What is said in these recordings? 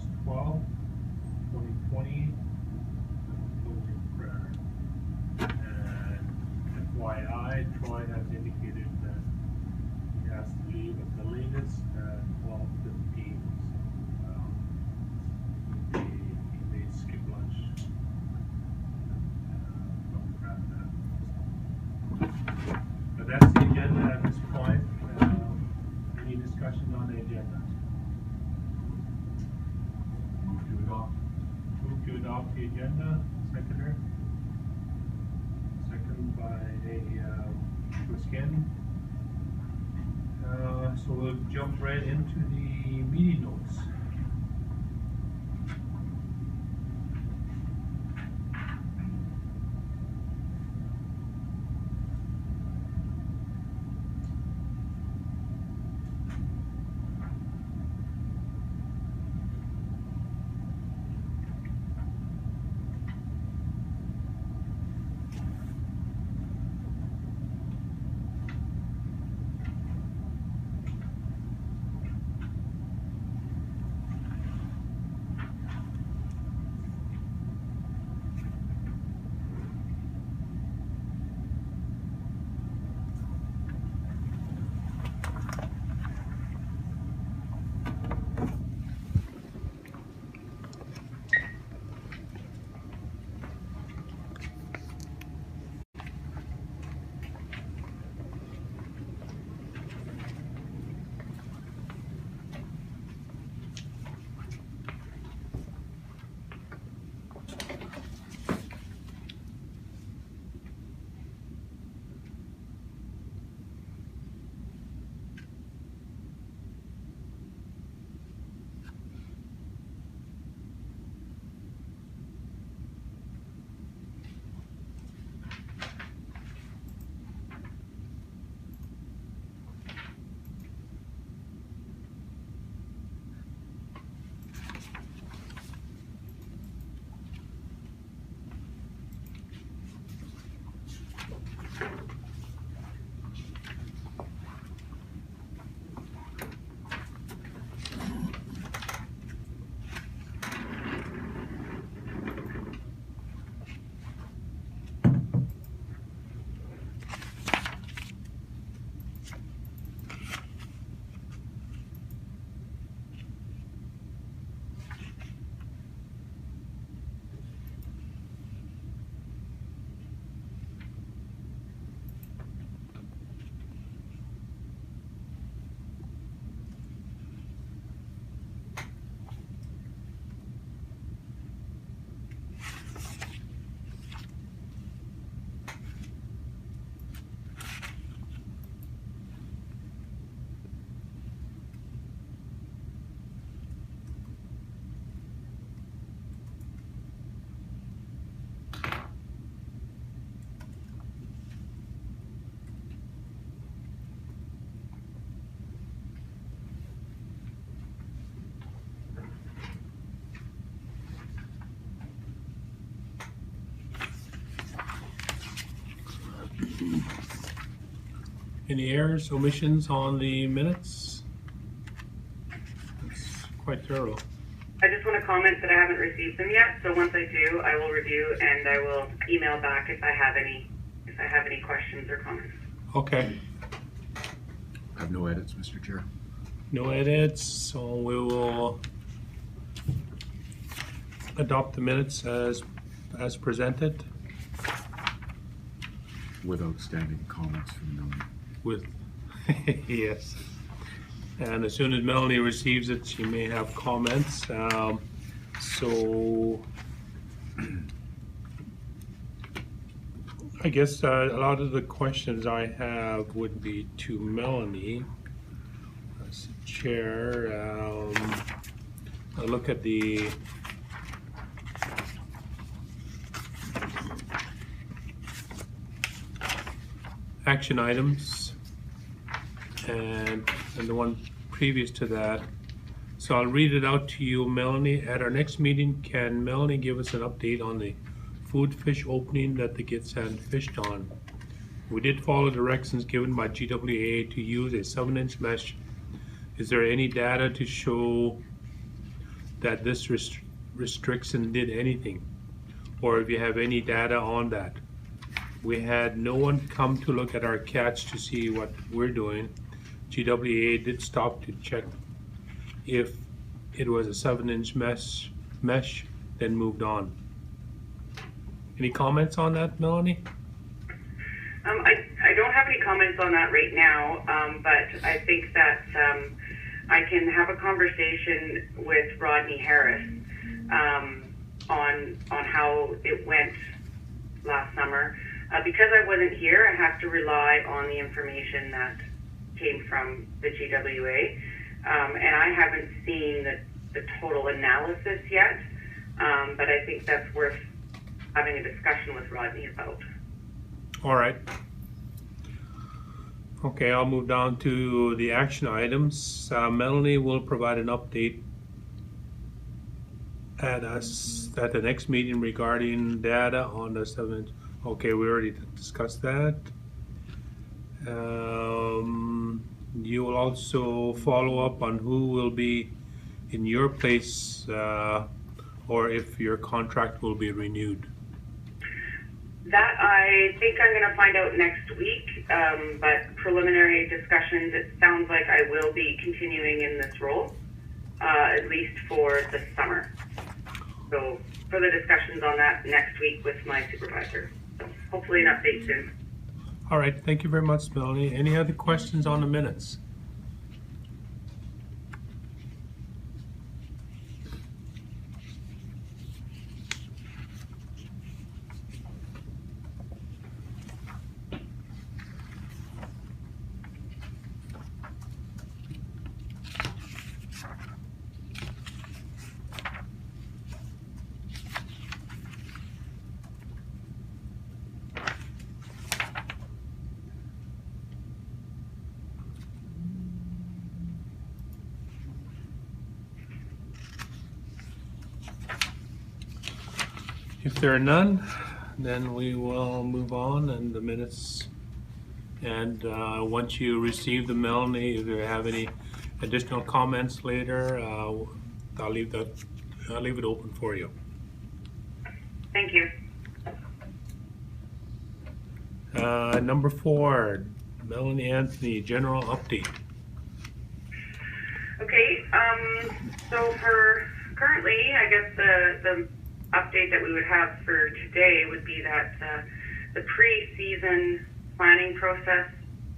August 12th, 2020, closing prayer. And FYI, Troy has indicated that he has to leave at the latest at 12:15. So he may skip lunch from grab that. But that's the agenda at this point. Any discussion on the agenda? Move to adopt the agenda. Seconder. Second by Gitxsan. So we'll jump right into the meeting notes. Any errors, omissions on the minutes? It's quite thorough. I just want to comment that I haven't received them yet, so once I do, I will review and I will email back if I have any questions or comments. Okay. I have no edits, Mr. Chair. No edits, so we will adopt the minutes as presented. With outstanding comments from Melanie. With yes, and as soon as Melanie receives it, she may have comments. So I guess a lot of the questions I have would be to Melanie as the chair. I look at the action items and the one previous to that. So I'll read it out to you, Melanie. At our next meeting, can Melanie give us an update on the food fish opening that the Gitxsan fished on? We did follow directions given by GWA to use a 7-inch mesh. Is there any data to show that this restriction did anything, or if you have any data on that. We had no one come to look at our catch to see what we're doing. GWA did stop to check if it was a 7-inch mesh, then moved on. Any comments on that, Melanie? I don't have any comments on that right now, but I think that I can have a conversation with Rodney Harris on how it went last summer. Because I wasn't here, I have to rely on the information that came from the GWA, and I haven't seen the total analysis yet, but I think that's worth having a discussion with Rodney about. All right. Okay, I'll move down to the action items. Melanie will provide an update at the next meeting regarding data on the 7-inch. Okay, we already discussed that. You will also follow up on who will be in your place, or if your contract will be renewed. That I think I'm going to find out next week, but preliminary discussions, it sounds like I will be continuing in this role, at least for the summer. So further discussions on that next week with my supervisor. So hopefully an update soon. All right, thank you very much, Melanie. Any other questions on the minutes? If there are none, then we will move on and the minutes. And once you receive the Melanie, if you have any additional comments later, I'll leave it open for you. Thank you. Number 4, Melanie Anthony, general update. Okay, so for currently, I guess the update that we would have for today would be that the pre-season planning process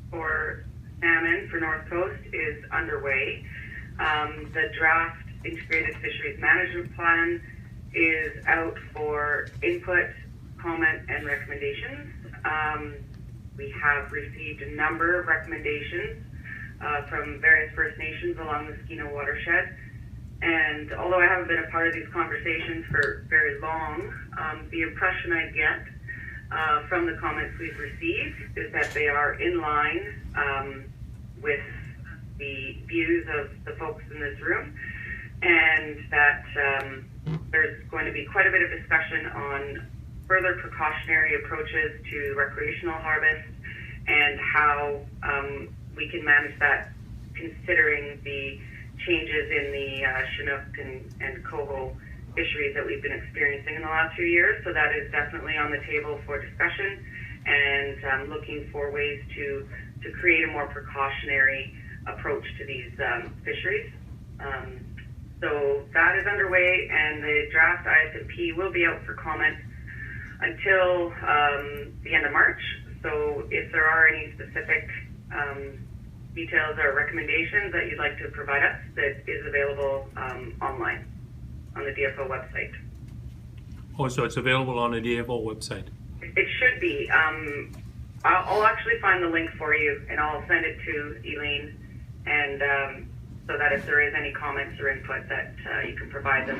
for salmon for North Coast is underway. The draft integrated fisheries management plan is out for input, comment, and recommendations. We have received a number of recommendations from various First Nations along the Skeena watershed. And although I haven't been a part of these conversations for very long, the impression I get from the comments we've received is that they are in line with the views of the folks in this room, and that there's going to be quite a bit of discussion on further precautionary approaches to recreational harvest and how we can manage that considering the changes in the Chinook and coho fisheries that we've been experiencing in the last few years. So that is definitely on the table for discussion, and looking for ways to create a more precautionary approach to these fisheries. So that is underway, and the draft ISMP will be out for comment until the end of March. So if there are any specific details or recommendations that you'd like to provide us, that is available online on the DFO website. Oh, so it's available on the DFO website? It should be. I'll actually find the link for you, and I'll send it to Elaine, and so that if there is any comments or input that you can provide them.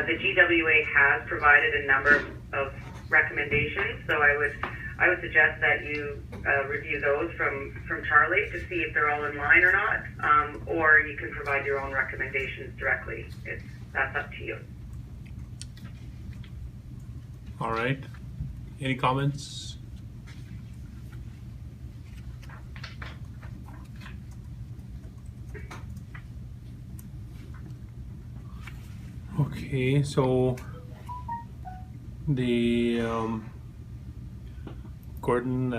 The GWA has provided a number of recommendations, so I would suggest that you review those from Charlie to see if they're all in line or not, or you can provide your own recommendations directly. That's up to you. All right. Any comments? Okay, so the Gordon,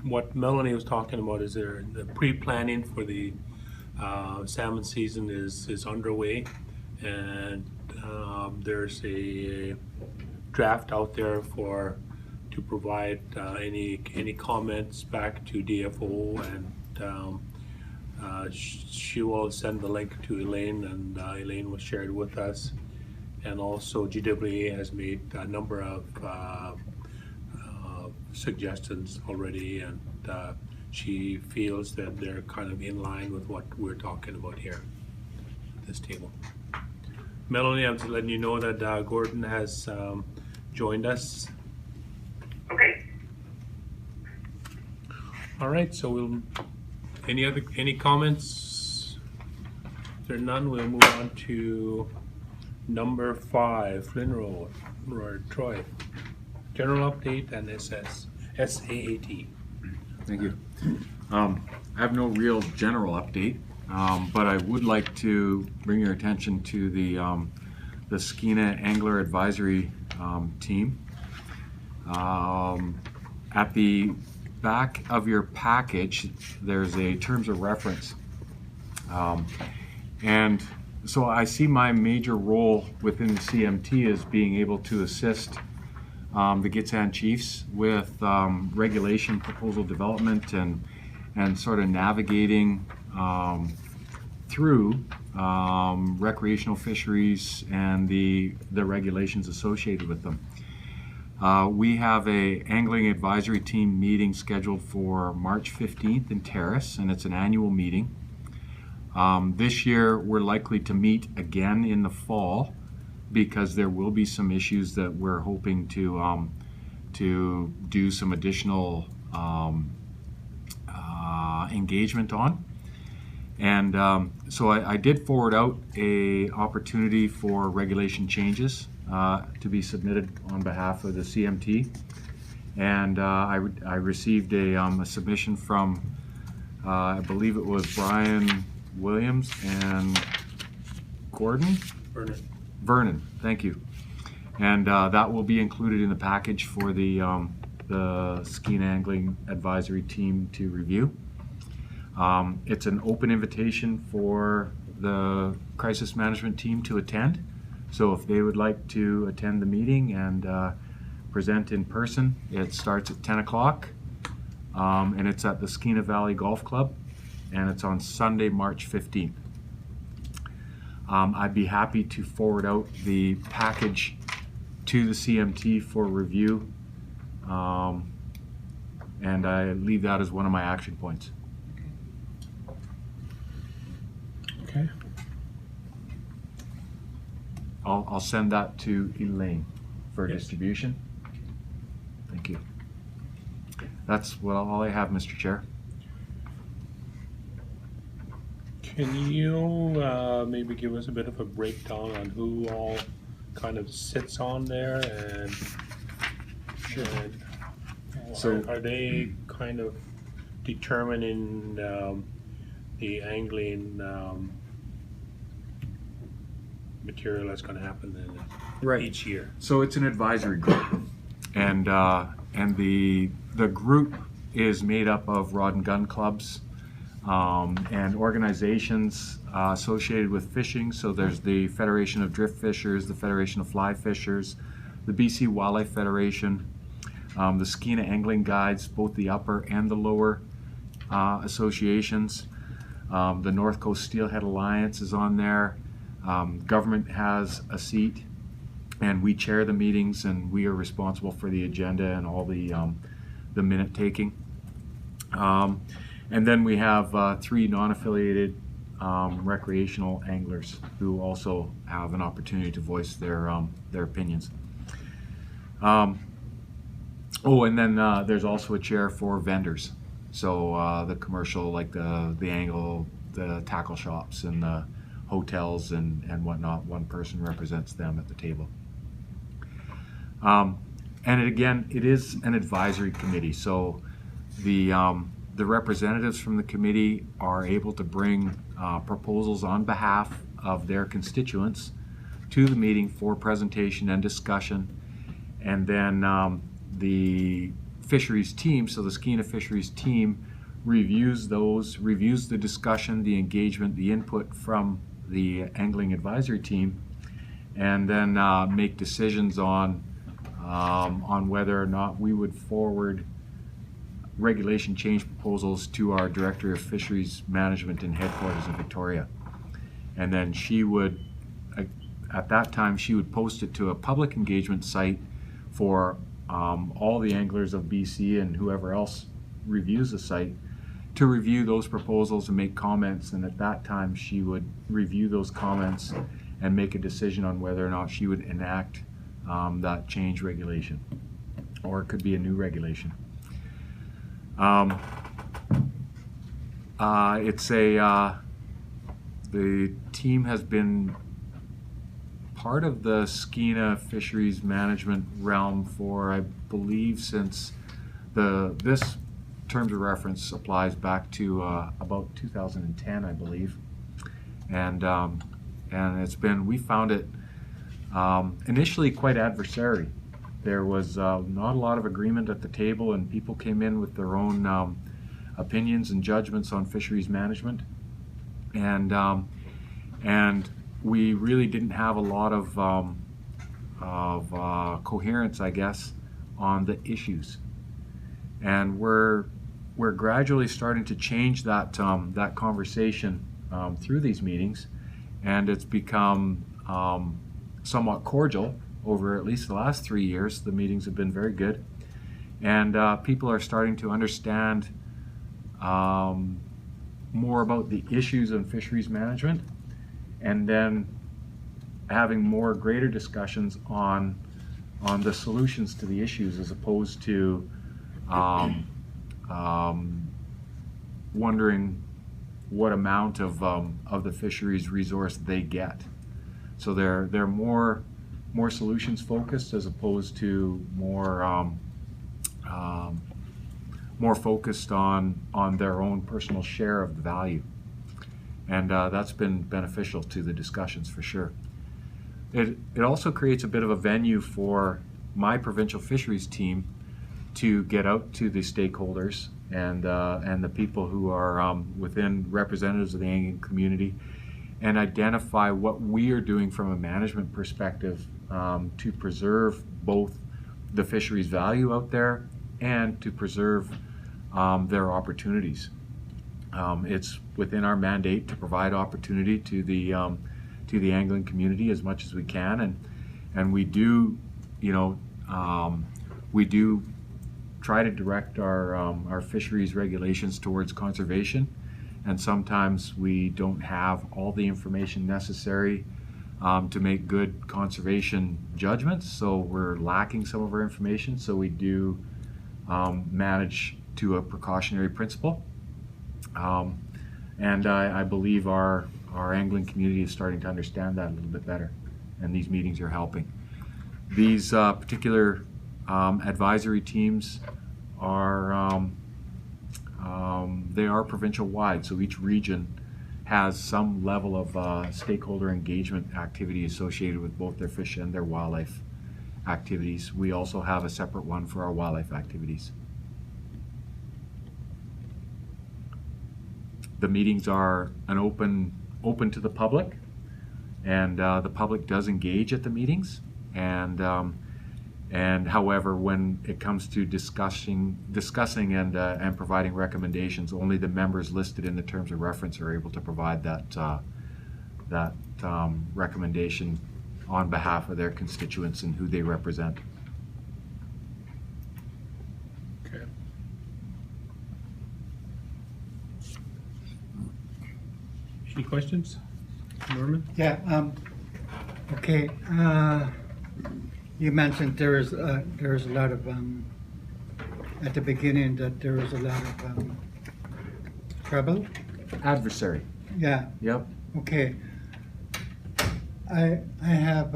what Melanie was talking about is there the pre-planning for the salmon season is underway, and there's a draft out there to provide any comments back to DFO, and she will send the link to Elaine, and Elaine was shared with us, and also GWA has made a number of suggestions already, and she feels that they're kind of in line with what we're talking about here at this table. Melanie, I'm just letting you know that Gordon has joined us. Okay. All right, so we'll, any comments? If there are none, we'll move on to number 5, Flynn Road, Troy. General update and SAAT. Thank you. I have no real general update, but I would like to bring your attention to the Skeena Angler Advisory team. At the back of your package, there's a terms of reference. And so I see my major role within the CMT as being able to assist the Gitxsan chiefs with regulation proposal development and sort of navigating through recreational fisheries and the regulations associated with them. We have a angling advisory team meeting scheduled for March 15th in Terrace, and it's an annual meeting. This year we're likely to meet again in the fall, because there will be some issues that we're hoping to do some additional engagement on. And so I did forward out a opportunity for regulation changes to be submitted on behalf of the CMT. And I received a submission from, I believe it was Brian Williams and Gordon? Vernon, thank you. And that will be included in the package for the Skeena Angling Advisory team to review. It's an open invitation for the crisis management team to attend. So if they would like to attend the meeting and present in person, it starts at 10 o'clock. And it's at the Skeena Valley Golf Club, and it's on Sunday, March 15th. I'd be happy to forward out the package to the CMT for review, and I leave that as one of my action points. Okay. I'll send that to Elaine for distribution. Thank you. That's all I have, Mr. Chair. Can you maybe give us a bit of a breakdown on who all kind of sits on there, and, So are they kind of determining the angling material that's going to happen then each year? So it's an advisory group, and the group is made up of rod and gun clubs and organizations associated with fishing. So there's the Federation of Drift Fishers, the Federation of Fly Fishers, the BC Wildlife Federation, the Skeena Angling Guides, both the upper and the lower associations. The North Coast Steelhead Alliance is on there. Government has a seat, and we chair the meetings, and we are responsible for the agenda and all the minute taking. And then we have 3 non-affiliated recreational anglers who also have an opportunity to voice their opinions. Oh, and then there's also a chair for vendors. So the commercial, like the angle, the tackle shops, and the hotels and whatnot. One person represents them at the table. And again, it is an advisory committee. So the representatives from the committee are able to bring proposals on behalf of their constituents to the meeting for presentation and discussion. And then the fisheries team, so the Skeena fisheries team, reviews the discussion, the engagement, the input from the angling advisory team, and then make decisions on whether or not we would forward regulation change proposals to our Director of Fisheries Management in headquarters in Victoria. And then she would, at that time, she would post it to a public engagement site for all the anglers of BC and whoever else reviews the site to review those proposals and make comments. And at that time, she would review those comments and make a decision on whether or not she would enact that change regulation, or it could be a new regulation. The team has been part of the Skeena fisheries management realm for, I believe, since this terms of reference applies back to about 2010, I believe, and we found it initially quite adversary. There was not a lot of agreement at the table, and people came in with their own opinions and judgments on fisheries management, and we really didn't have a lot of coherence, I guess, on the issues. And we're gradually starting to change that that conversation through these meetings, and it's become somewhat cordial over at least the last 3 years. The meetings have been very good, and people are starting to understand more about the issues of fisheries management, and then having greater discussions on the solutions to the issues, as opposed to wondering what amount of the fisheries resource they get. So they're more solutions focused, as opposed to more focused on their own personal share of the value. And that's been beneficial to the discussions, for sure. It also creates a bit of a venue for my provincial fisheries team to get out to the stakeholders and the people who are within representatives of the angling community, and identify what we are doing from a management perspective to preserve both the fisheries value out there and to preserve their opportunities. It's within our mandate to provide opportunity to the angling community as much as we can, and we do, we do try to direct our fisheries regulations towards conservation, and sometimes we don't have all the information necessary to make good conservation judgments, so we're lacking some of our information, so we do manage to a precautionary principle. And I believe our angling community is starting to understand that a little bit better, and these meetings are helping. These particular advisory teams are they are provincial wide, so each region has some level of stakeholder engagement activity associated with both their fish and their wildlife activities. We also have a separate one for our wildlife activities. The meetings are open to the public, and the public does engage at the meetings. And however, when it comes to discussing and providing recommendations, only the members listed in the terms of reference are able to provide that recommendation on behalf of their constituents and who they represent. Okay. Any questions, Norman? Yeah. Okay. You mentioned there is a lot of at the beginning that there was a lot of trouble. Adversary. Yeah. Yep. Okay. I have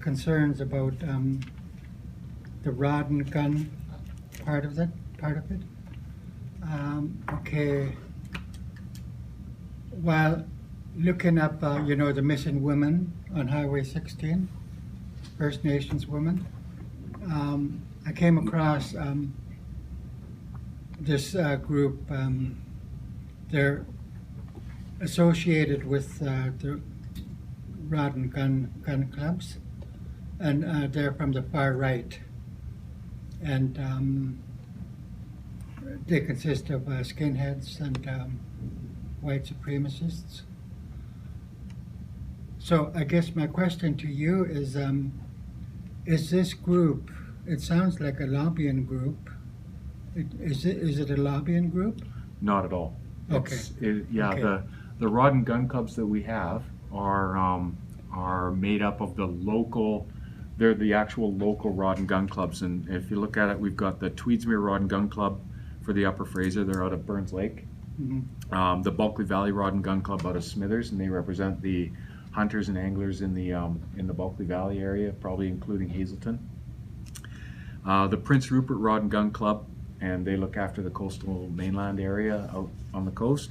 concerns about the rod and gun part of it. Okay. While looking up, the missing women on Highway 16, First Nations women, I came across this group. They're associated with the rod and gun clubs, and they're from the far right, and they consist of skinheads and white supremacists. So I guess my question to you is this group? It sounds like a lobbying group. Is it a lobbying group? Not at all. Okay. Okay. The rod and gun clubs that we have are made up of the local. They're the actual local rod and gun clubs, and if you look at it, we've got the Tweedsmuir Rod and Gun Club for the Upper Fraser. They're out of Burns Lake. Mm-hmm. The Bulkley Valley Rod and Gun Club out of Smithers, and they represent the hunters and anglers in the Bulkley Valley area, probably including Hazelton. The Prince Rupert Rod and Gun Club, and they look after the coastal mainland area out on the coast.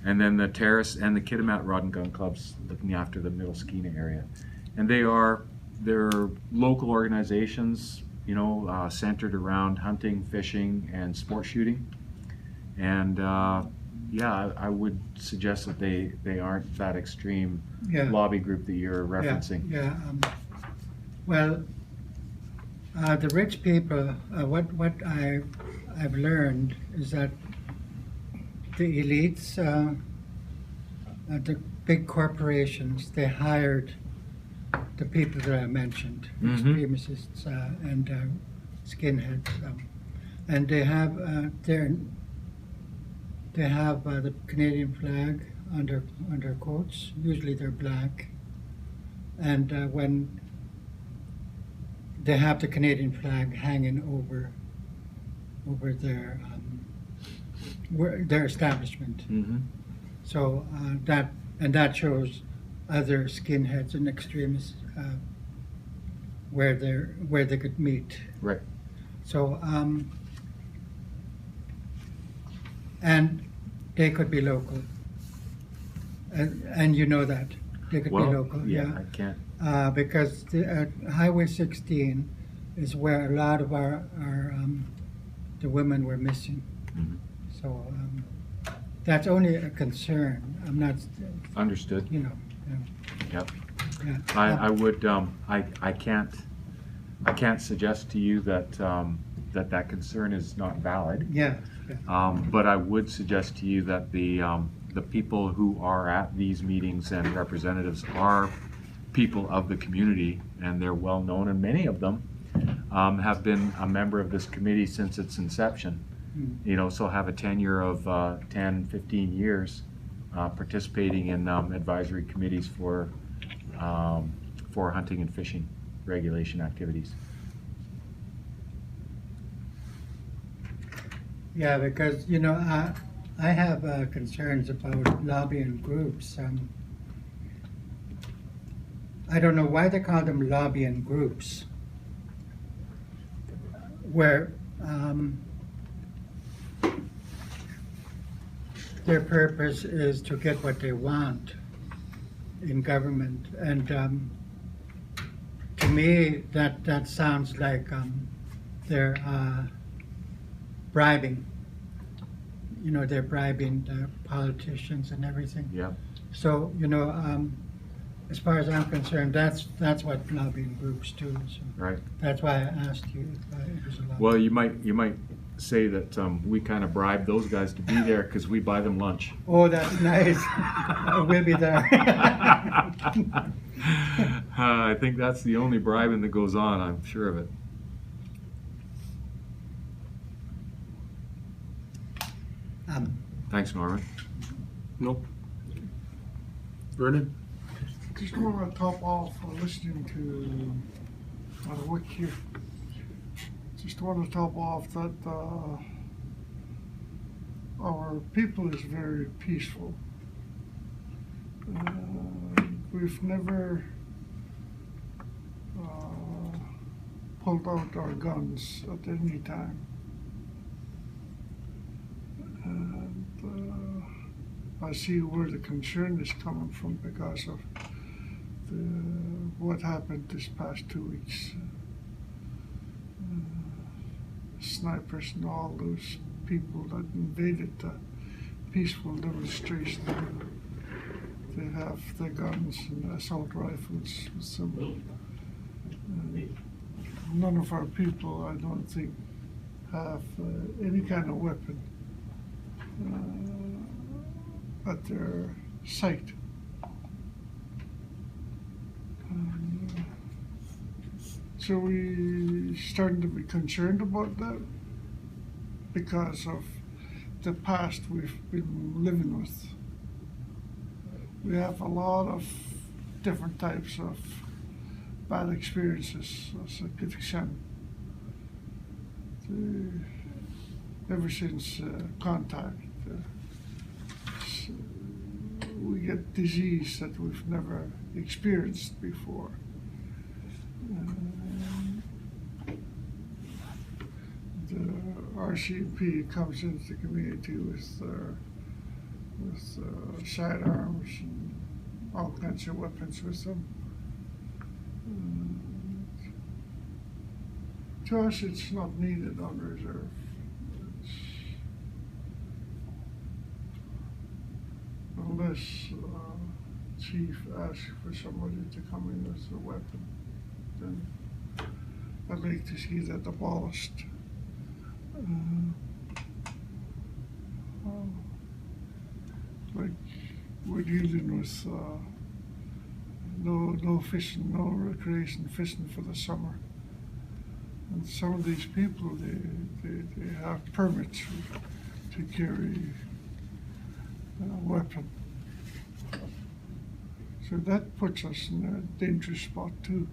And then the Terrace and the Kitimat Rod and Gun Clubs looking after the Middle Skeena area. And they're local organizations, centered around hunting, fishing, and sport shooting. And I would suggest that they aren't that extreme lobby group that you're referencing. Well, the rich people, what I've learned is that the elites, the big corporations, they hired the people that I mentioned, extremists and skinheads, and they have the Canadian flag on their coats. Usually they're black, and when they have the Canadian flag hanging over their establishment. Mm-hmm. So that shows other skinheads and extremists where they could meet. Right. So and they could be local, and you know that they could be local. Yeah, I can't. Because Highway 16 is where a lot of our the women were missing. Mm-hmm. So that's only a concern. I'm not. Understood. Yep. Yeah. I would. I can't suggest to you that that concern is not valid. Yeah. But I would suggest to you that the people who are at these meetings and representatives are people of the community, and they're well known, and many of them have been a member of this committee since its inception. So have a tenure of 10, 15 years participating in advisory committees for hunting and fishing regulation activities. Yeah, because I have concerns about lobbying groups. I don't know why they call them lobbying groups, where their purpose is to get what they want in government, and to me that sounds like they're bribing. They're bribing the politicians and everything. Yeah. So as far as I'm concerned, that's what lobbying groups do. So Right. that's why I asked you if it was a lobbying. Well, you might say that we kind of bribe those guys to be there because we buy them lunch. Oh, that's nice. We'll be there. I think that's the only bribing that goes on. I'm sure of it. Thanks, Norman. Nope. Vernon? Just want to top off listening to Wick here. Just want to top off that our people is very peaceful. We've never pulled out our guns at any time. And I want to see where the concern is coming from because of what happened this past 2 weeks. Snipers and all those people that invaded the peaceful demonstration. They have their guns and assault rifles with them. None of our people, I don't think, have any kind of weapon at their site. So we starting to be concerned about that because of the past we've been living with. We have a lot of different types of bad experiences as a Gitxsan. Ever since contact, we get disease that we've never experienced before. The RCMP comes into the community with sidearms and all kinds of weapons with them. To us, it's not needed on reserve. Unless chief asks for somebody to come in with a weapon, then I'd like to see that abolished. Like we're dealing with no fishing, no recreation fishing for the summer. And some of these people, they have permits to carry a weapon. So that puts us in a dangerous spot too,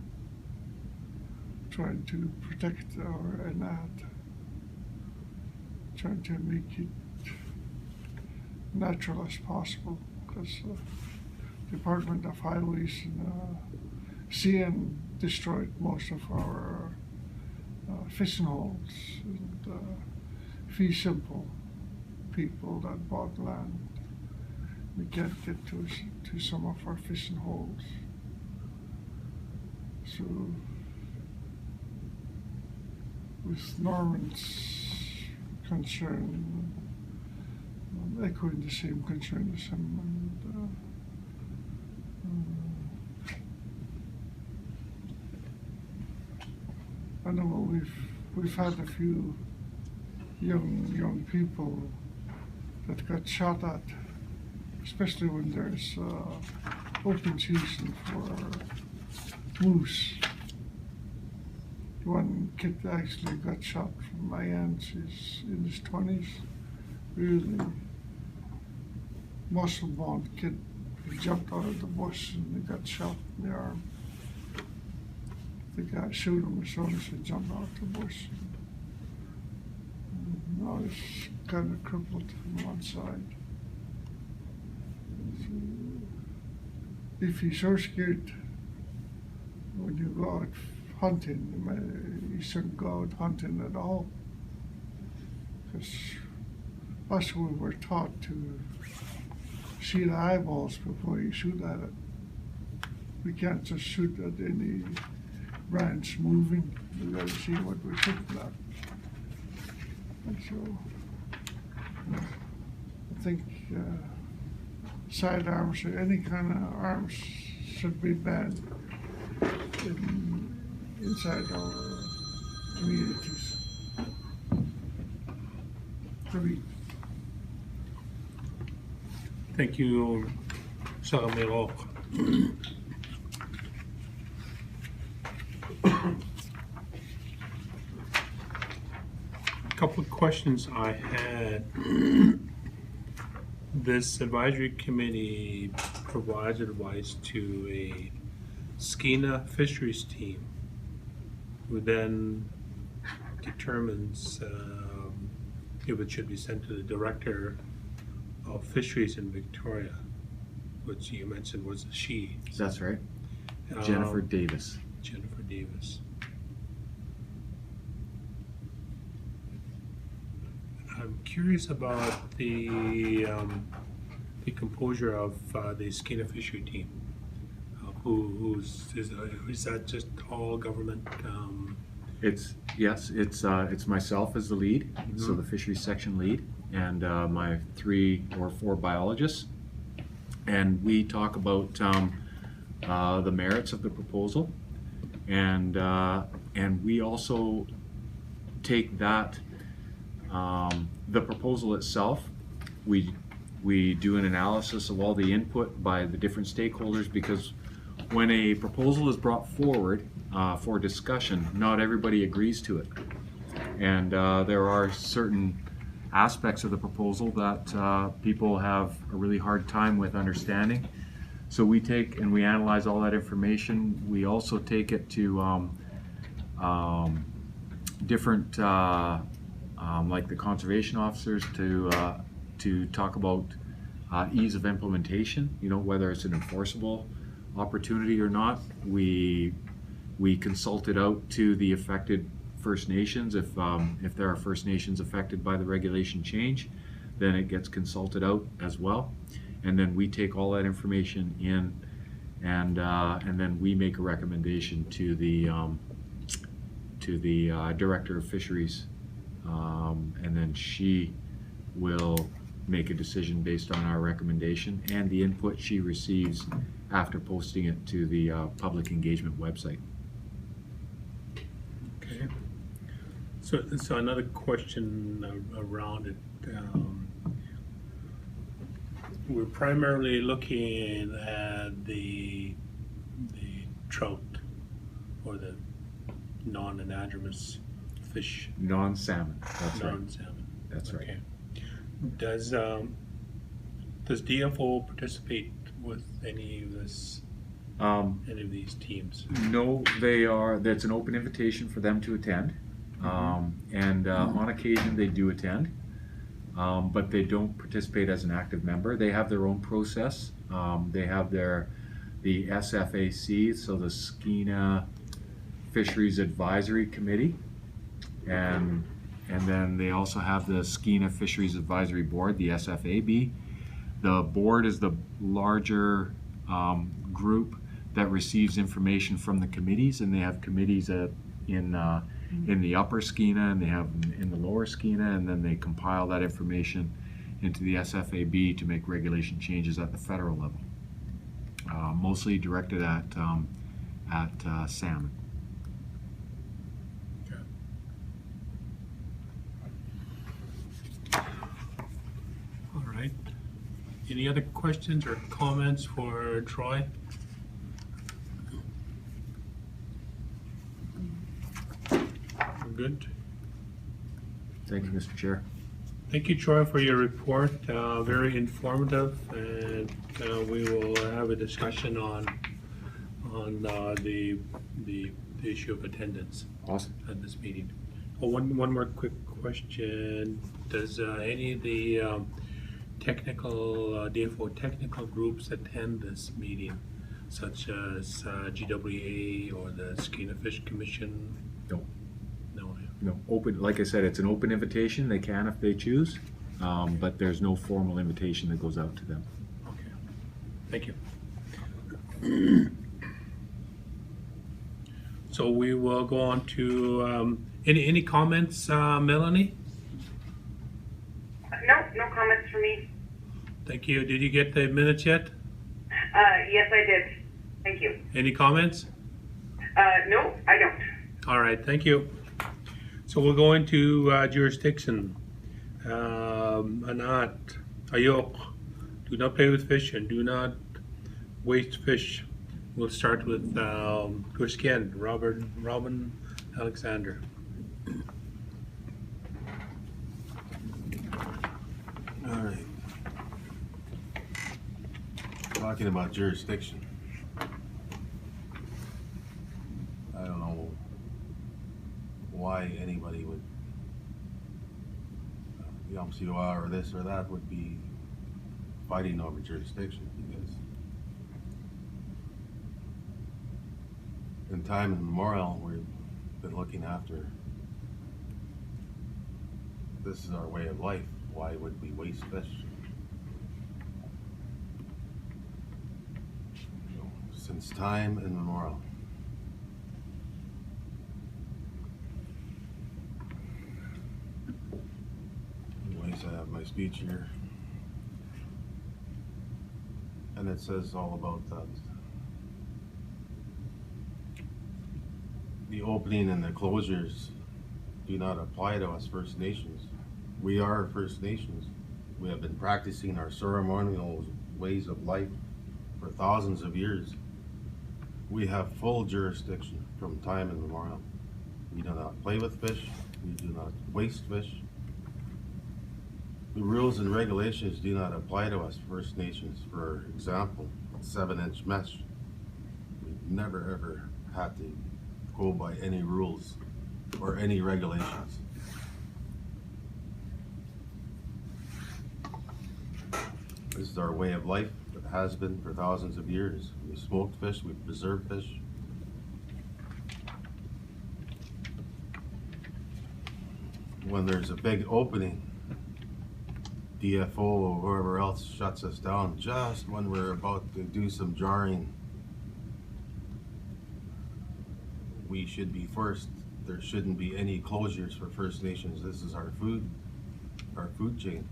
trying to protect our inland, trying to make it natural as possible, because Department of Highways and CN destroyed most of our fishing holes, and fee simple people that bought land. We can't get to some of our fishing holes. So with Norman's concern, I'm echoing the same concern as him. I know we've had a few young people that got shot at, especially when there's open season for moose. One kid actually got shot from my aunt. He's in his 20s, really muscle-bound kid. He jumped out of the bush and he got shot in the arm. The guy shot him as soon as he jumped out the bush. And now he's kind of crippled from one side. So if he's so scared when you go out hunting, you shouldn't go out hunting at all. Because us, we were taught to see the eyeballs before you shoot at it. We can't just shoot at any branch moving. We gotta see what we're shooting at. And so I think sidearms or any kind of arms should be banned inside our communities. Thank you, Sagamero. Couple of questions I had. This advisory committee provides advice to a Skeena fisheries team, who then determines if it should be sent to the director of fisheries in Victoria, which you mentioned was a she. That's right. Jennifer Davis. Jennifer Davis. I'm curious about the the composure of the skeena fishery team? Is that just all government? It's myself as the lead, so the fisheries section lead, and my 3 or 4 biologists, and we talk about the merits of the proposal, and we also take that the proposal itself. We do an analysis of all the input by the different stakeholders, because when a proposal is brought forward for discussion, not everybody agrees to it. And there are certain aspects of the proposal that people have a really hard time with understanding. So we take and we analyze all that information. We also take it to different, like the conservation officers, to talk about ease of implementation, whether it's an enforceable opportunity or not. We consult it out to the affected First Nations. If there are First Nations affected by the regulation change, then it gets consulted out as well. And then we take all that information in, and then we make a recommendation to the Director of Fisheries, and then she will make a decision based on our recommendation and the input she receives after posting it to the public engagement website. Okay. So another question around it. We're primarily looking at the trout, or the non-anadromous fish. Non-salmon. That's right. Non-salmon. That's right. Okay. Does DFO participate with any of this? Any of these teams? No, that's an open invitation for them to attend, and on occasion they do attend, but they don't participate as an active member. They have their own process. They have the SFAC, so the Skeena Fisheries Advisory Committee, and then they also have the Skeena Fisheries Advisory Board, the SFAB. The board is the larger group that receives information from the committees, and they have committees in the upper Skeena, and they have in the lower Skeena, and then they compile that information into the SFAB to make regulation changes at the federal level, mostly directed at salmon. Okay. All right. Any other questions or comments for Troy? Good. Thank you, Mr. Chair. Thank you, Troy, for your report. Very informative, and we will have a discussion on the issue of attendance. Awesome. At this meeting. Oh, one more quick question: does any of the DFO technical groups attend this meeting, such as GWA or the Skeena Fish Commission? No. No. Open. Like I said, it's an open invitation. They can if they choose, but there's no formal invitation that goes out to them. Okay. Thank you. So we will go on to any comments, Melanie? No comments for me. Thank you. Did you get the minutes yet? Yes, I did. Thank you. Any comments? No, I don't. All right, thank you. So we'll go into jurisdiction. Anat, ayok, do not play with fish and do not waste fish. We'll start with Gitxsan, Robin Alexander. All right. Talking about jurisdiction. I don't know why anybody would, the MCOR or this or that would be fighting over jurisdiction, because in time immemorial we've been looking after, this is our way of life. Why would we waste fish? since time immemorial. Anyways, I have my speech here. And it says all about that. The opening and the closures do not apply to us First Nations. We are First Nations. We have been practicing our ceremonial ways of life for thousands of years. We have full jurisdiction from time immemorial. We do not play with fish. We do not waste fish. The rules and regulations do not apply to us First Nations. For example, 7-inch mesh. We've never ever had to go by any rules or any regulations. This is our way of life. It has been for thousands of years. We smoked fish, we preserved fish. When there's a big opening, DFO or whoever else shuts us down just when we're about to do some jarring. We should be first. There shouldn't be any closures for First Nations. This is our food chain.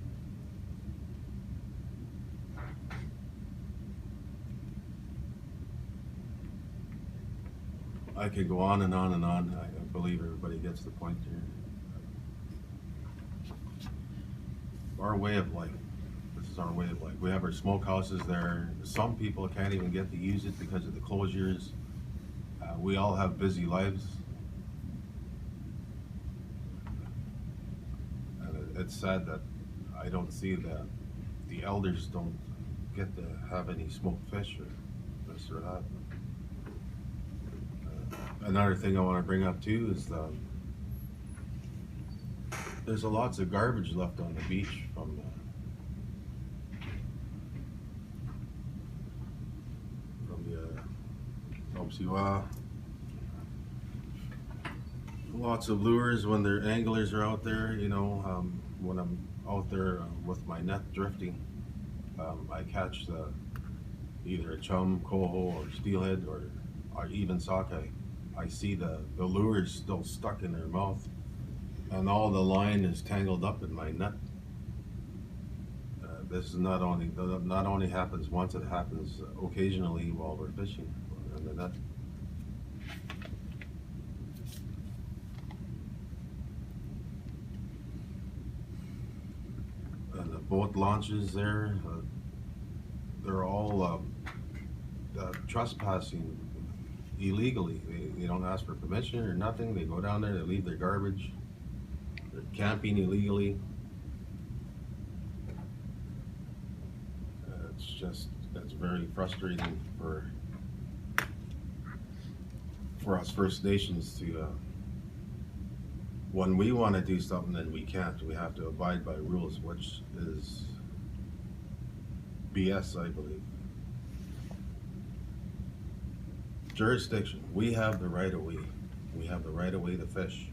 I could go on and on and on. I believe everybody gets the point here. Our way of life. This is our way of life. We have our smokehouses there. Some people can't even get to use it because of the closures. We all have busy lives. And it's sad that I don't see that the elders don't get to have any smoked fish or this or that. Another thing I want to bring up too is there's lots of garbage left on the beach from the Opsiwa. Lots of lures when their anglers are out there, you know, when I'm out there with my net drifting, I catch either a chum, coho, or steelhead, or even sockeye. I see the lures still stuck in their mouth, and all the line is tangled up in my net. This is not only happens once, it happens occasionally while we're fishing in the net. And the boat launches there, they're all trespassing illegally. They don't ask for permission or nothing. They go down there, they leave their garbage. They're camping illegally. It's very frustrating for us First Nations to, when we want to do something, then we can't. We have to abide by rules, which is BS, I believe. Jurisdiction. We have the right of way. We have the right of way to fish.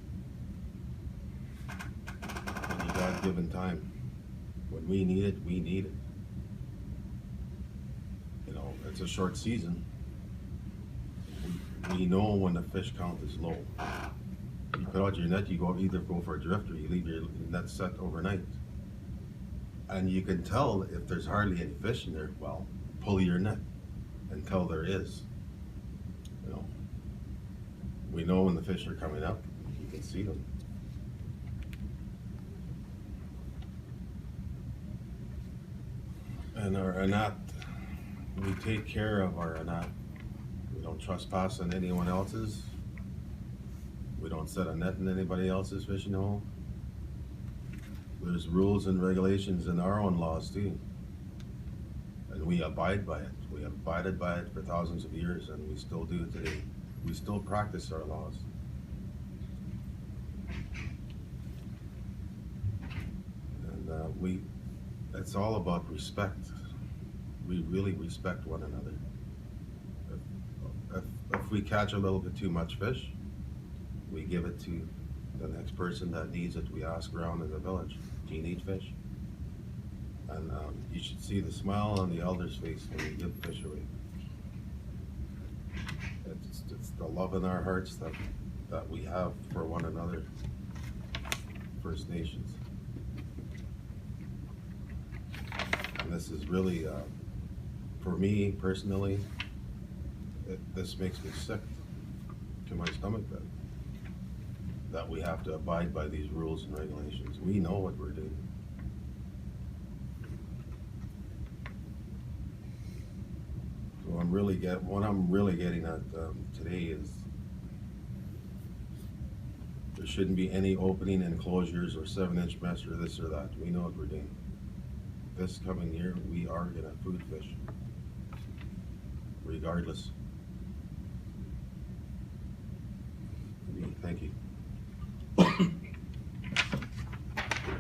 Any God-given time. When we need it, we need it. You know, it's a short season. We know when the fish count is low. You put out your net, you either go for a drift or you leave your net set overnight. And you can tell if there's hardly any fish in there, well, pull your net until there is. You know, we know when the fish are coming up. You can see them. And our anat, we take care of our anat. We don't trespass on anyone else's. We don't set a net in anybody else's fishing hole. There's rules and regulations in our own laws too. And we abide by it. We have abided by it for thousands of years, and we still do it today. We still practice our laws. And it's all about respect. We really respect one another. If we catch a little bit too much fish, we give it to the next person that needs it. We ask around in the village, do you need fish? And you should see the smile on the elder's face when we give fish away. it's the love in our hearts that we have for one another, First Nations. And this is really, for me personally, this makes me sick to my stomach that we have to abide by these rules and regulations. We know what we're doing. So what I'm really getting at today is there shouldn't be any opening and closures or 7-inch mesh or this or that. We know what we're doing. This coming year, we are gonna food fish, regardless. Thank you.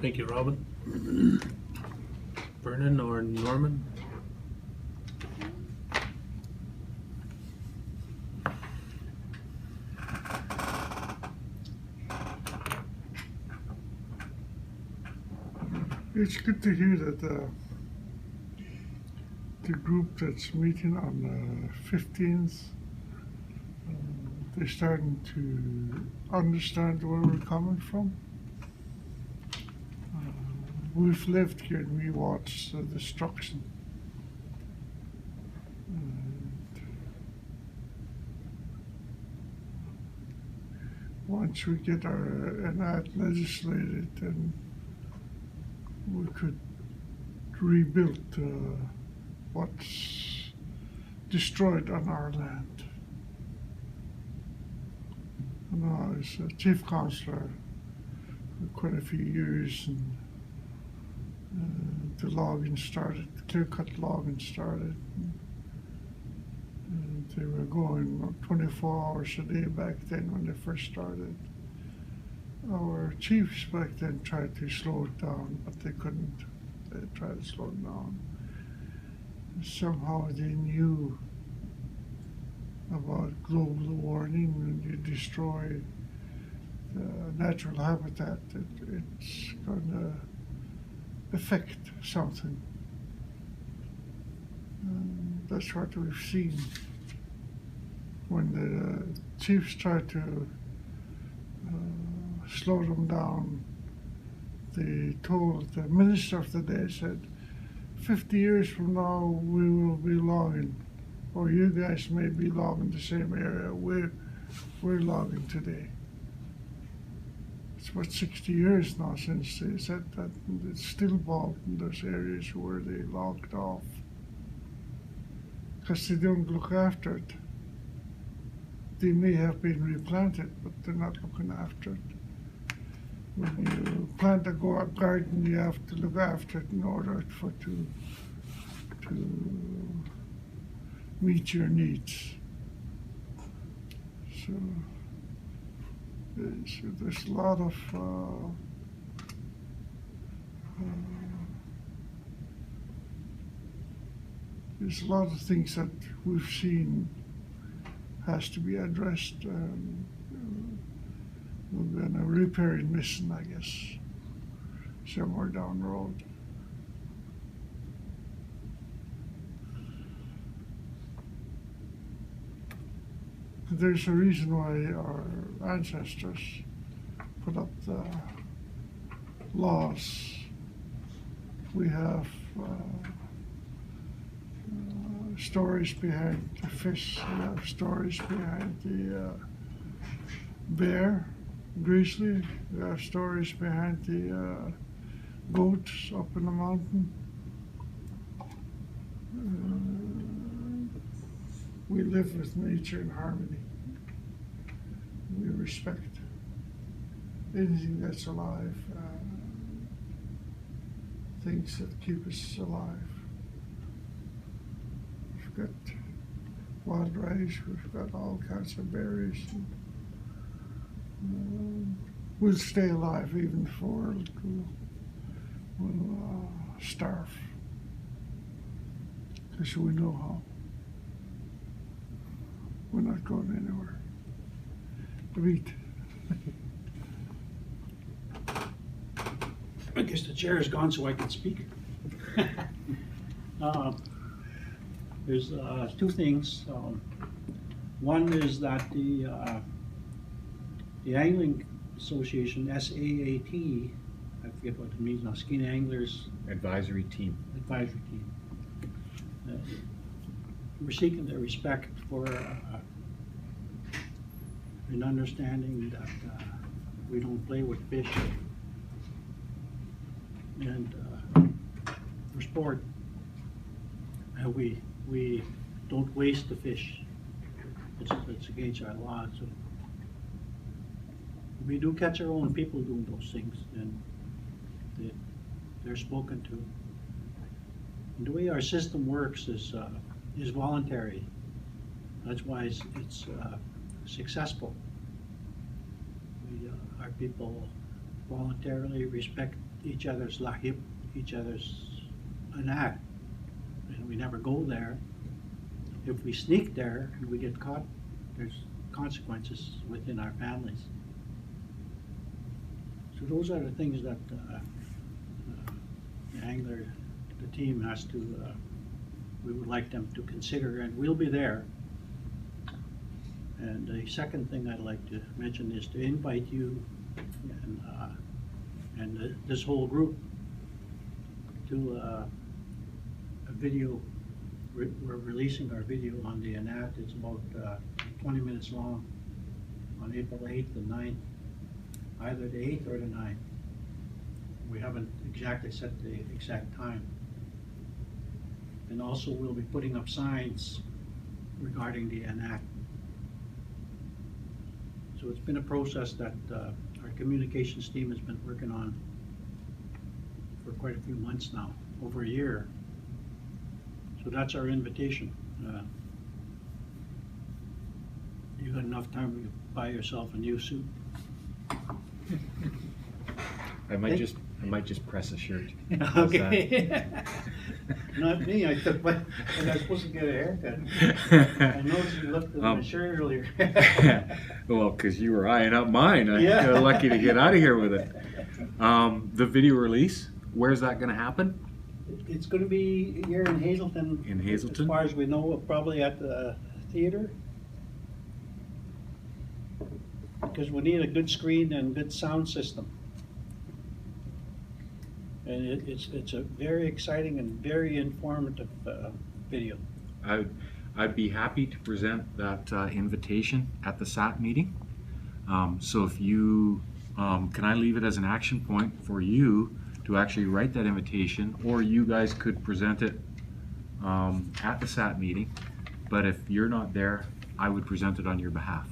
Thank you, Robin. Vernon or Norman? It's good to hear that the group that's meeting on the 15th, they're starting to understand where we're coming from. We've lived here and we watched the destruction. And once we get an act legislated, then we could rebuild what's destroyed on our land. And I was a chief councillor for quite a few years, and the logging started, the clear-cut logging started. And they were going 24 hours a day back then when they first started. Our chiefs back then tried to slow it down, but they couldn't. They tried to slow it down. Somehow they knew about global warming. When you destroy the natural habitat, it's going to affect something. And that's what we've seen. When the chiefs tried to slow them down, they told the minister of the day, said, 50 years from now we will be logging, or you guys may be logging the same area we're logging today. It's about 60 years now since they said that. It's still bogged in those areas where they logged off, because they don't look after it. They may have been replanted, but they're not looking after it. When you plant a garden, you have to look after it in order to meet your needs. So there's a lot of things that we've seen has to be addressed. We're gonna repair and mission, I guess, somewhere down the road. There's a reason why our ancestors put up the laws. We have stories behind the fish, we have stories behind the bear, grizzly, we have stories behind the goats up in the mountain. We live with nature in harmony. We respect anything that's alive, things that keep us alive. We've got wild rice, we've got all kinds of berries. We'll stay alive even if we'll starve, because we know how. We're not going anywhere. Read. I guess the chair is gone so I can speak. There's two things. One is that the Angling Association, SAAT, I forget what it means now, Skeena Anglers Advisory team. Advisory Team. We're seeking their respect for an understanding that we don't play with fish and for sport. And we don't waste the fish. It's against our law. So we do catch our own people doing those things, and they're spoken to. And the way our system works is voluntary. That's why it's successful. Our people voluntarily respect each other's lahip, each other's anak, and we never go there. If we sneak there and we get caught, there's consequences within our families. So those are the things that the angler, the team has to, we would like them to consider, and we'll be there. And the second thing I'd like to mention is to invite you and this whole group to a video. We're releasing our video on the ANAT. It's about 20 minutes long on April 8th and 9th, either the 8th or the 9th. We haven't exactly set the exact time. And also we'll be putting up signs regarding the ANAT. So it's been a process that our communications team has been working on for quite a few months now, over a year. So that's our invitation. You got enough time to buy yourself a new suit. I might just press a shirt. Okay. Not me. I took my. And I was supposed to get a haircut. I noticed you looked at my shirt earlier. Well, because you were eyeing up mine. Yeah. You're lucky to get out of here with it. The video release. Where's that going to happen? It's going to be here in Hazelton. In Hazelton? As far as we know, probably at the theater. Because we need a good screen and good sound system. And it's a very exciting and very informative video. I'd be happy to present that invitation at the SAT meeting. So if you, can I leave it as an action point for you to actually write that invitation, or you guys could present it at the SAT meeting, but if you're not there, I would present it on your behalf.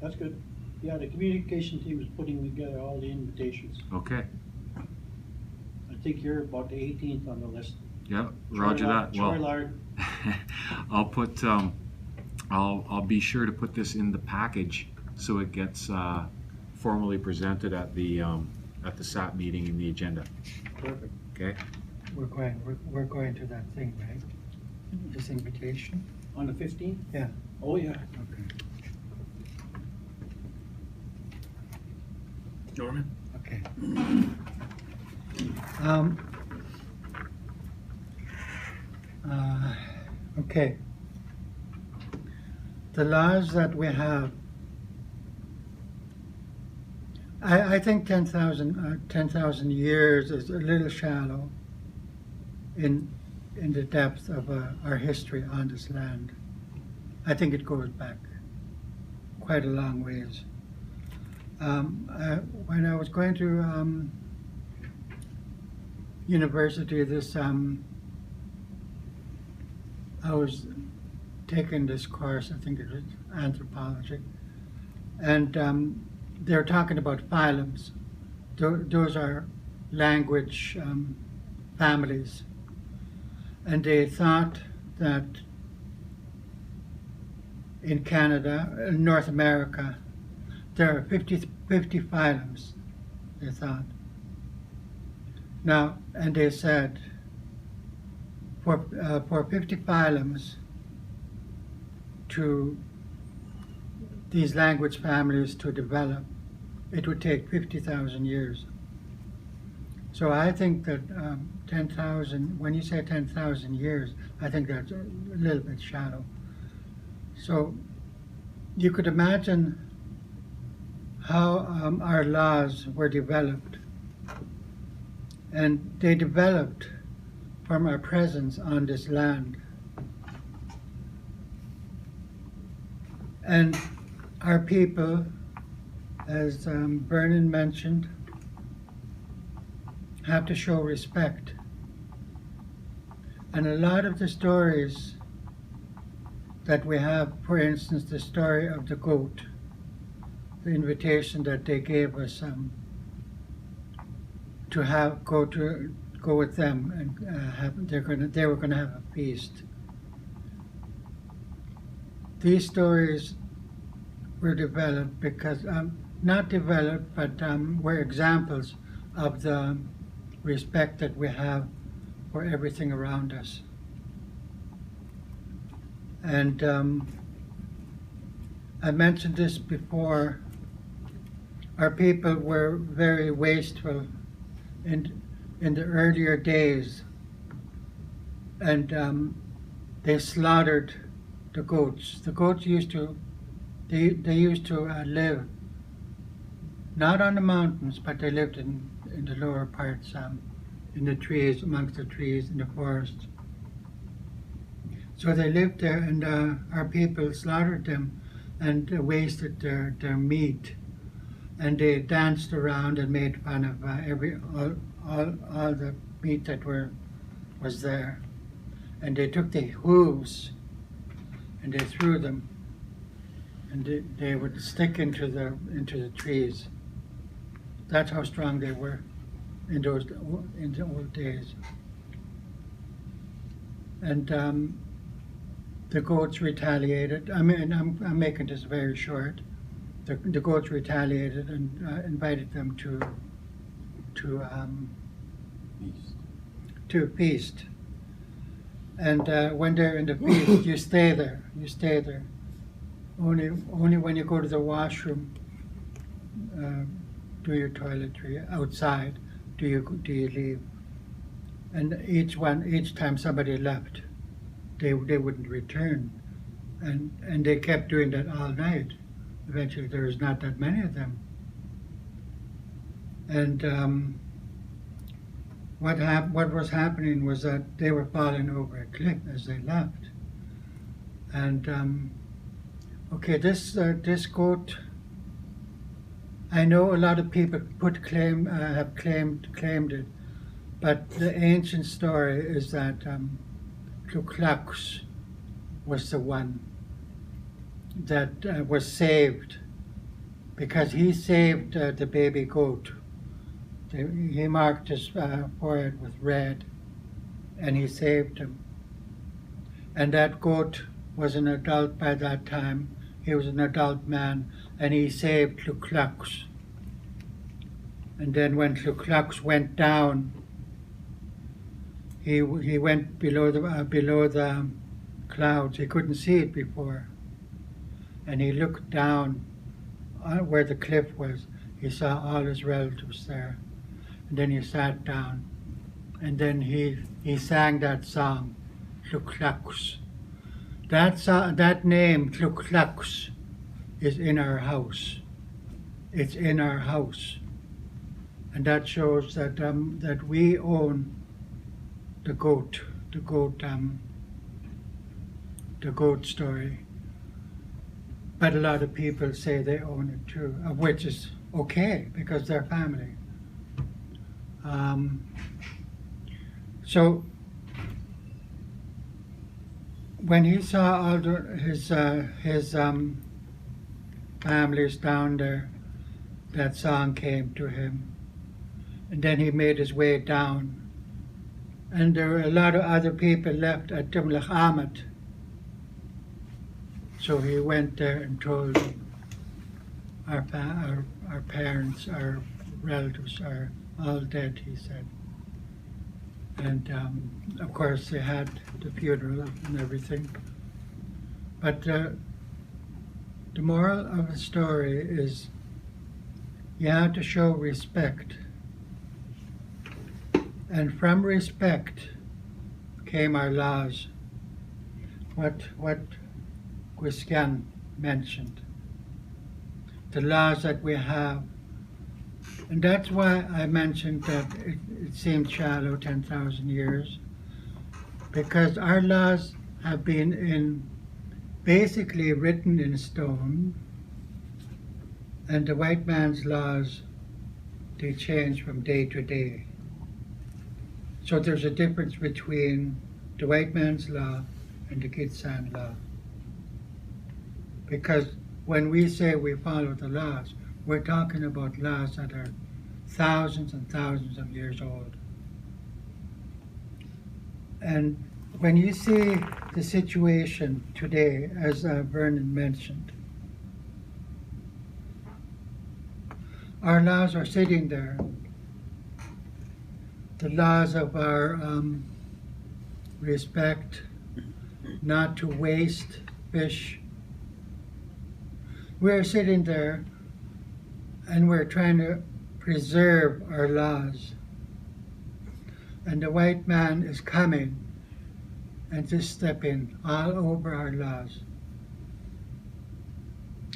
That's good. Yeah, the communication team is putting together all the invitations. Okay. I think you're about the 18th on the list. Yeah, roger that. Troy Well, Lard. I'll put, I'll be sure to put this in the package so it gets formally presented at the SAT meeting in the agenda. Perfect. Okay. We're going to that thing, right? This invitation? On the 15th? Yeah. Oh, yeah. Okay. Norman? Okay. Okay. The laws that we have, I think 10,000 years is a little shallow in the depth of our history on this land. I think it goes back quite a long ways. When I was going to university, I was taking this course, I think it was anthropology, and they're talking about phylums. Those are language families, and they thought that in Canada, in North America, there are 50 phylums, they thought. Now, and they said, for 50 phylums to these language families to develop, it would take 50,000 years. So I think that 10,000, when you say 10,000 years, I think that's a little bit shallow. So you could imagine how our laws were developed. And they developed from our presence on this land. And our people, as Vernon mentioned, have to show respect. And a lot of the stories that we have, for instance, the story of the goat, the invitation that they gave us to have go with them and they were going to have a feast. These stories were developed because not developed, but were examples of the respect that we have for everything around us. And I mentioned this before. Our people were very wasteful in the earlier days, and they slaughtered the goats. The goats used to live not on the mountains, but they lived in the lower parts, in the trees, amongst the trees, in the forest. So they lived there, and our people slaughtered them and wasted their meat. And they danced around and made fun of all the meat that was there. And they took the hooves and they threw them, and they would stick into the trees. That's how strong they were in the old days. And the goats retaliated. I mean, I'm making this very short. The goats retaliated and invited them to a feast. And when they're in the feast, you stay there. You stay there. Only when you go to the washroom, do your toiletry outside, do you leave. And each time somebody left, they wouldn't return, and they kept doing that all night. Eventually, there was not that many of them. And what was happening was that they were falling over a cliff as they left. And okay, this goat, I know a lot of people have claimed it, but the ancient story is that Kluklux was the one that was saved, because he saved the baby goat. He marked his forehead with red, and he saved him. And that goat was an adult by that time. He was an adult man, and he saved Kluklux. And then when Kluklux went down, he went below the clouds. He couldn't see it before. And he looked down where the cliff was. He saw all his relatives there. And then he sat down. And then he sang that song, Kluklux. That name, Kluklux, is in our house. It's in our house. And that shows that we own the goat story. But a lot of people say they own it too, which is okay because they're family. So when he saw all his families down there, that song came to him, and then he made his way down. And there were a lot of other people left at Tumlach Amat. So he went there and told them, our parents, our relatives are all dead, he said. And of course they had the funeral and everything. But the moral of the story is you have to show respect. And from respect came our laws. What Gitxsan mentioned. the laws that we have. And that's why I mentioned that it seemed shallow, 10,000 years, because our laws have been basically written in stone, and the white man's laws, they change from day to day. So there's a difference between the white man's law and the Gitxsan law. Because when we say we follow the laws, we're talking about laws that are thousands and thousands of years old. And when you see the situation today, as Vernon mentioned, our laws are sitting there. The laws of our respect, not to waste fish. We're sitting there and we're trying to preserve our laws. And the white man is coming and just stepping all over our laws.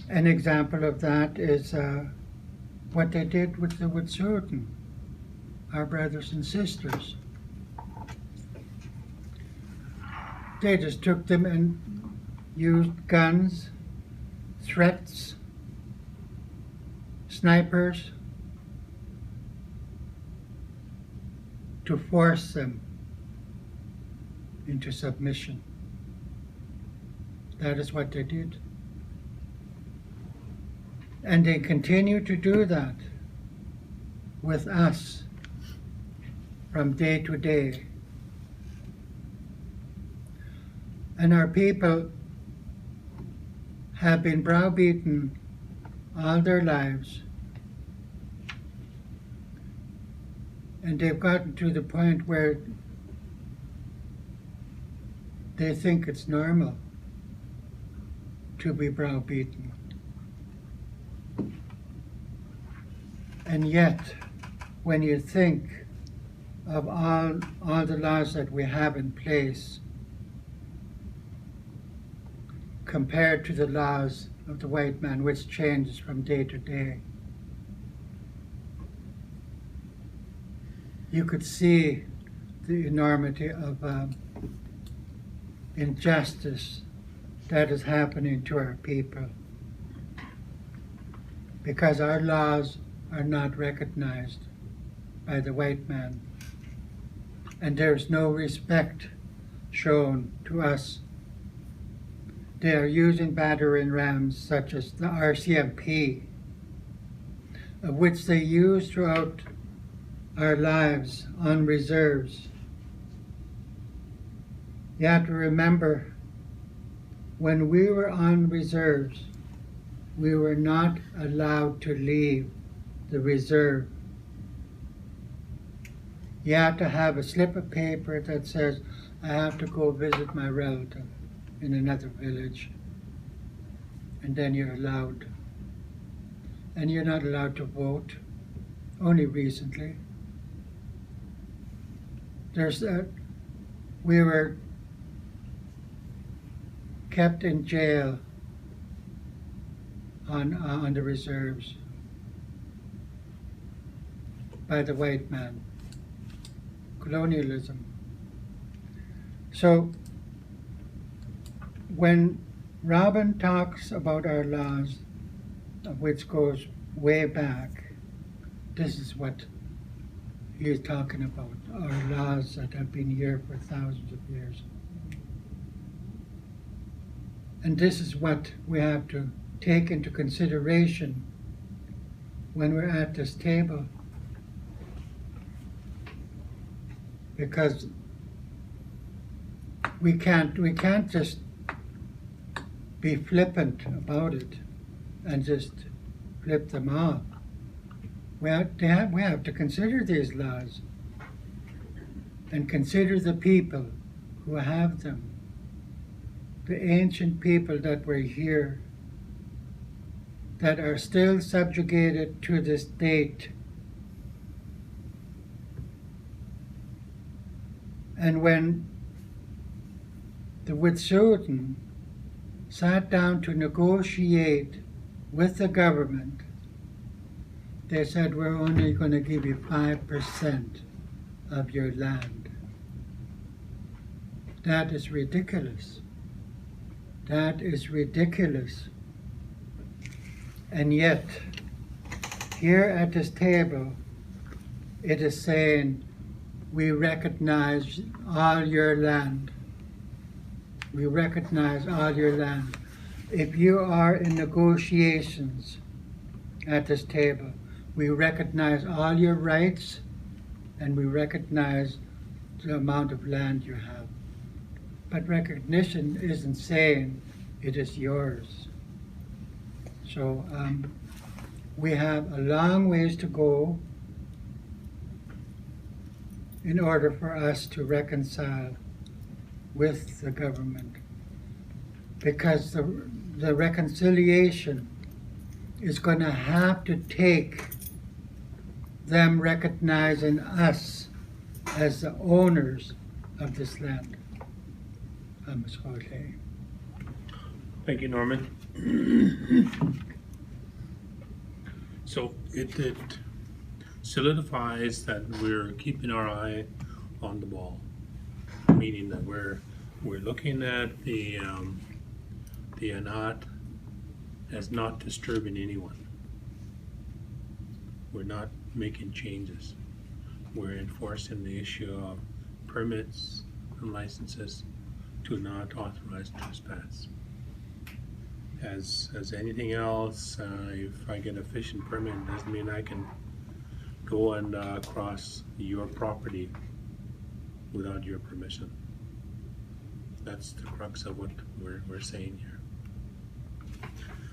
An example of that is what they did with the Wet'suwet'en, our brothers and sisters. They just took them and used guns, threats, snipers to force them into submission. That is what they did. And they continue to do that with us from day to day. And our people have been browbeaten all their lives. And they've gotten to the point where they think it's normal to be browbeaten. And yet, when you think of all the laws that we have in place, compared to the laws of the white man, which changes from day to day, you could see the enormity of injustice that is happening to our people, because our laws are not recognized by the white man, and there's no respect shown to us. They are using battering rams such as the RCMP, of which they use throughout our lives on reserves. You have to remember, when we were on reserves, we were not allowed to leave the reserve. You have to have a slip of paper that says, I have to go visit my relative in another village, and then you're allowed. And you're not allowed to vote, only recently. We were kept in jail on the reserves by the white man. Colonialism. So when Robin talks about our laws, which goes way back, this is what he is talking about, our laws that have been here for thousands of years. And this is what we have to take into consideration when we're at this table. Because we can't just be flippant about it and just flip them off. We have to consider these laws and consider the people who have them, the ancient people that were here, that are still subjugated to this date. And when the Wet'suwet'en sat down to negotiate with the government, they said, we're only going to give you 5% of your land. That is ridiculous. That is ridiculous. And yet, here at this table, it is saying, we recognize all your land. We recognize all your land. If you are in negotiations at this table, we recognize all your rights and we recognize the amount of land you have. But recognition isn't saying it is yours. So we have a long ways to go in order for us to reconcile with the government. Because the reconciliation is going to have to take them recognizing us as the owners of this land. Okay. Thank you, Norman. So it solidifies that we're keeping our eye on the ball, meaning that we're looking at the anat as not disturbing anyone. We're not making changes. We're enforcing the issue of permits and licenses to not authorize trespass. As anything else, if I get a fishing permit, it doesn't mean I can go and cross your property without your permission. That's the crux of what we're saying here.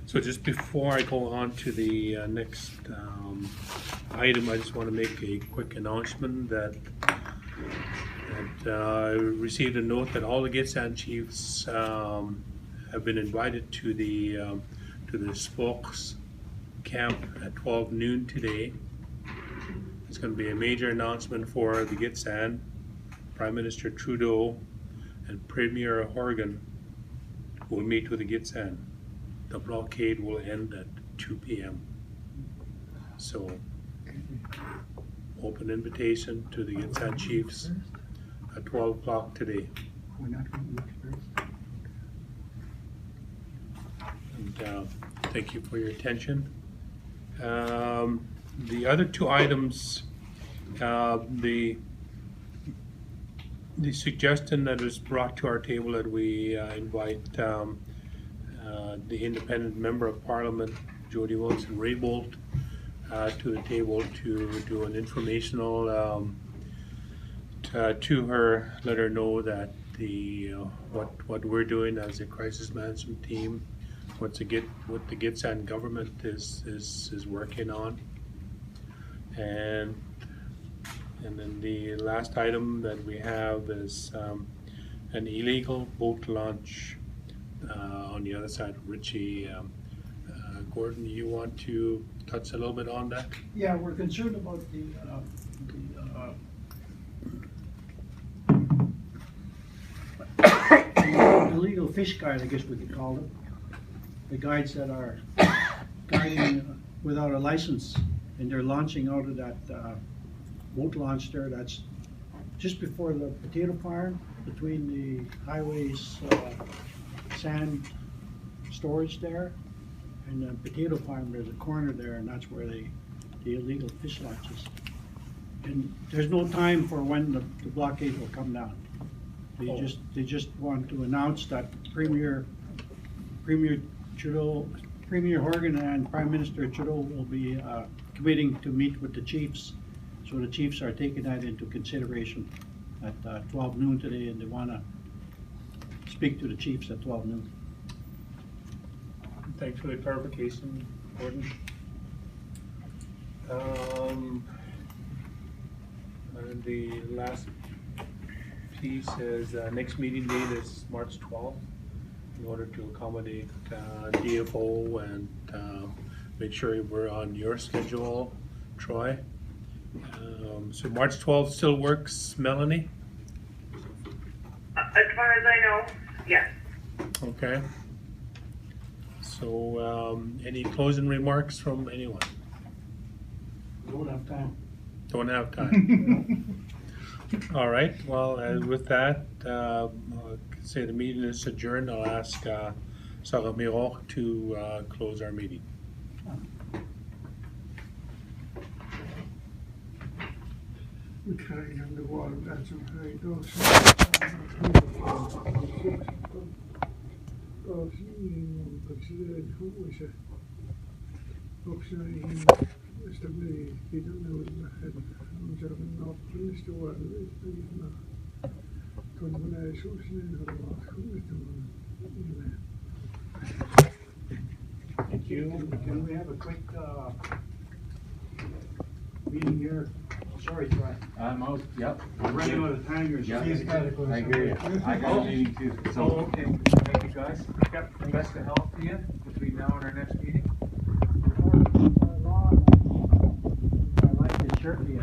So just before I go on to the next item, I just want to make a quick announcement that I received a note that all the Gitxsan chiefs have been invited to the Spokes camp at 12 noon today. It's going to be a major announcement for the Gitxsan. Prime Minister Trudeau and Premier Horgan will meet with the Gitxsan. The blockade will end at 2 p.m. So, open invitation to the Gitxsan chiefs at 12 o'clock today. We're not going to eat first. And thank you for your attention. The other two items, the suggestion that was brought to our table that we invite the independent member of Parliament, Jody Wilson-Raybould, to the table to do an informational to her, let her know that the what we're doing as a crisis management team, what the Gitxsan government is working on, and then the last item that we have is an illegal boat launch on the other side of Ritchie. Gordon, you want to touch a little bit on that? Yeah, we're concerned about the illegal fish guide, I guess we could call them. The guides that are guiding without a license, and they're launching out of that boat launch there. That's just before the potato farm, between the highways, sand storage there, and the potato farm. There's a corner there, and that's where the illegal fish launches. And there's no time for when the blockade will come down. They just want to announce that Premier Trudeau, Premier Horgan and Prime Minister Trudeau will be committing to meet with the chiefs. So the chiefs are taking that into consideration at 12 noon today, and they want to speak to the chiefs at 12 noon. Thanks for the clarification, Gordon. And the last piece is next meeting date is March 12th, in order to accommodate DFO and make sure we're on your schedule, Troy. So March 12th still works, Melanie? As far as I know, yes. Okay. So, any closing remarks from anyone? Don't have time. Don't have time. All right, well, with that, I'll say the meeting is adjourned. I'll ask Sarah Miron to close our meeting. We carry on the wall, that's okay, those. Considered who was a option established, he don't know the head. I'm just not pleased to what it is, but he's not. Combination in her last Thank you. Can we have a quick, meeting here? Sorry, Troy. I'm out, yep. We're running out of time here. Yeah. He's gotta go I hear you. I got a meeting too. So, okay, thank you guys. Yep. Best of health to you between now and our next meeting. I like the shirt, the